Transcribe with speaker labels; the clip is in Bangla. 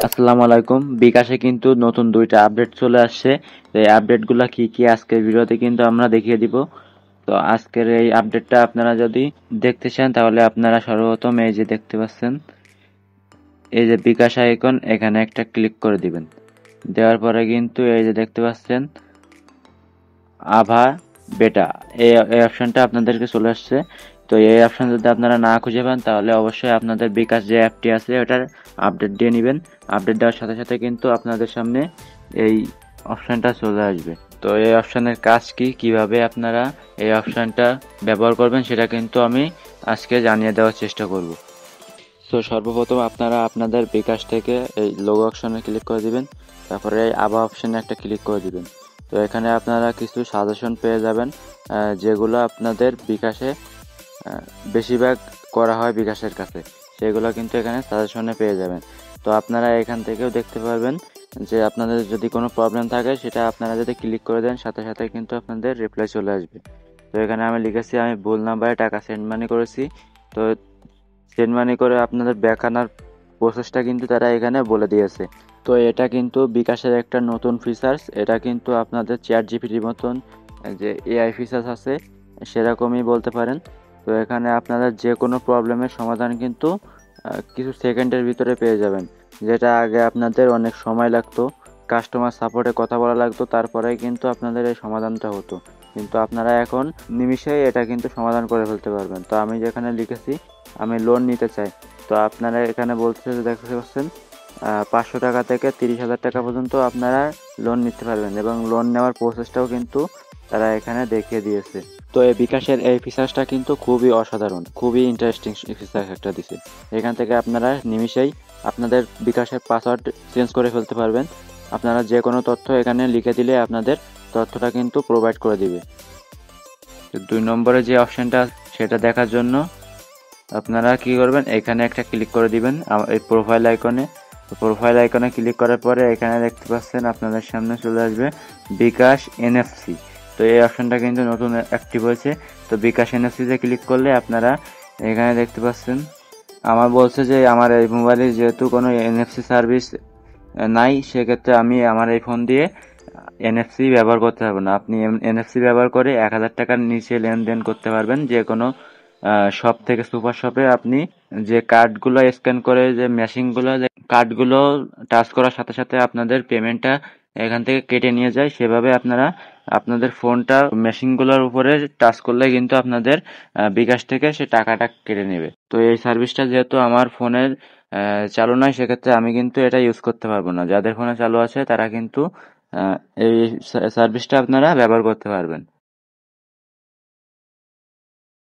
Speaker 1: আসসালামু আলাইকুম। বিকাশে কিন্তু নতুন 2টা আপডেট চলে আসছে। তো এই আপডেটগুলা কি কি আজকের ভিডিওতে কিন্তু আমরা দেখিয়ে দিব। তো আজকের এই আপডেটটা আপনারা যদি দেখতে চান তাহলে আপনারা সর্বপ্রথম এই যে দেখতে পাচ্ছেন, এই যে বিকাশ আইকন, এখানে একটা ক্লিক করে দিবেন। দেওয়ার পরে কিন্তু এই যে দেখতে পাচ্ছেন আভা বেটা, এই অপশনটা আপনাদেরকে চলে আসছে। তো এই অপশন যদি আপনারা না খুঁজে পান তাহলে অবশ্যই আপনাদের বিকাশ যে অ্যাপটি আছে ওটার আপডেট দিয়ে নেবেন। আপডেট দেওয়ার সাথে সাথে কিন্তু আপনাদের সামনে এই অপশনটা চলে আসবে। তো এই অপশনের কাজ কি, কিভাবে আপনারা এই অপশনটা ব্যবহার করবেন সেটা কিন্তু আমি আজকে জানিয়ে দেওয়ার চেষ্টা করব। তো সর্বপ্রথম আপনারা আপনাদের বিকাশ থেকে এই লোগো অপশনে ক্লিক করে দিবেন। তারপরে এই আভা অপশনে একটা ক্লিক করে দিবেন। তো এখানে আপনারা কিছু সাজেশন পেয়ে যাবেন, যেগুলো আপনাদের বিকাশে বেশিরভাগ করা হয় বিকাশের কাছে, সেগুলো কিন্তু এখানে সাজেশনে পেয়ে যাবেন। তো আপনারা এখান থেকেও দেখতে পারবেন যে আপনাদের যদি কোনো প্রবলেম থাকে সেটা আপনারা যদি ক্লিক করে দেন সাথে সাথে কিন্তু আপনাদের রিপ্লাই চলে আসবে। তো এখানে আমি লিখেছি আমি ভুল নাম্বারে টাকা সেন্ড মানি করেছি। তো সেন্ড মানি করে আপনাদের ব্যাক আনার প্রসেসটা কিন্তু তারা এখানে বলে দিয়েছে। তো এটা কিন্তু বিকাশের একটা নতুন ফিচার্স। এটা কিন্তু আপনাদের চ্যাট জিপিটির মতন যে এআই ফিচার্স আছে সেরকমই বলতে পারেন। তো এখানে আপনাদের যে কোনো প্রবলেমের সমাধান কিন্তু কিছু সেকেন্ডের ভিতরে পেয়ে যাবেন, যেটা আগে আপনাদের অনেক সময় লাগতো, কাস্টমার সাপোর্টে কথা বলা লাগতো, তারপরেই কিন্তু আপনাদের এই সমাধানটা হতো। কিন্তু আপনারা এখন নিমিষেই এটা কিন্তু সমাধান করে ফেলতে পারবেন। তো আমি যেখানে লিখেছি আমি লোন নিতে চাই, তো আপনারা এখানে বলতে দেখতে পাচ্ছেন 500 টাকা থেকে 30,000 টাকা পর্যন্ত আপনারা লোন নিতে পারবেন এবং লোন নেওয়ার প্রসেসটাও কিন্তু তারা এখানে দেখিয়ে দিয়েছে। তো এই বিকাশের এই ফিচার্সটা কিন্তু খুবই অসাধারণ, খুবই ইন্টারেস্টিং ফিচার একটা দিছে। এখান থেকে আপনারা নিমিষেই আপনাদের বিকাশের পাসওয়ার্ড চেঞ্জ করে ফেলতে পারবেন। আপনারা যে কোনো তথ্য এখানে লিখে দিলে আপনাদের তথ্যটা কিন্তু প্রোভাইড করে দিবে। তো 2 নম্বরে যে অপশনটা সেটা দেখার জন্য আপনারা কি করবেন, এখানে একটা ক্লিক করে দিবেন এই প্রোফাইল আইকনে। তো প্রোফাইল আইকনে ক্লিক করার পরে এখানে দেখতে পাচ্ছেন আপনাদের সামনে চলে আসবে বিকাশ এনএফসি। তো এই অপশনটা কিন্তু নতুন অ্যাক্টিভ হয়েছে। তো বিকাশ এনএফসিতে ক্লিক করলে আপনারা এখানে দেখতে পাচ্ছেন আমার বলছে যে আমার এই মোবাইলে যেহেতু কোনো এনএফসি সার্ভিস নাই, সেক্ষেত্রে আমি আমার এই ফোন দিয়ে এনএফসি ব্যবহার করতে পারবো না। আপনি এনএফসি ব্যবহার করে 1,000 টাকার নিচে লেনদেন করতে পারবেন যে কোনো শপ থেকে, সুপার শপে। আপনি যে কার্ডগুলো স্ক্যান করে, যে মেশিনগুলো, যে কার্ডগুলো টাচ করার সাথে সাথে আপনাদের পেমেন্টটা এখান থেকে কেটে নিয়ে যায়, সেভাবে আপনারা আপনাদের ফোনটা মেশিনগুলোর উপরে টাচ করলে কিন্তু আপনাদের বিকাশ থেকে সে টাকাটা কেটে নেবে। তো এই সার্ভিসটা যেহেতু আমার ফোনের চালু নয়, সেক্ষেত্রে আমি কিন্তু এটা ইউজ করতে পারবো না। যাদের ফোনে চালু আছে তারা কিন্তু এই সার্ভিসটা আপনারা ব্যবহার করতে পারবেন।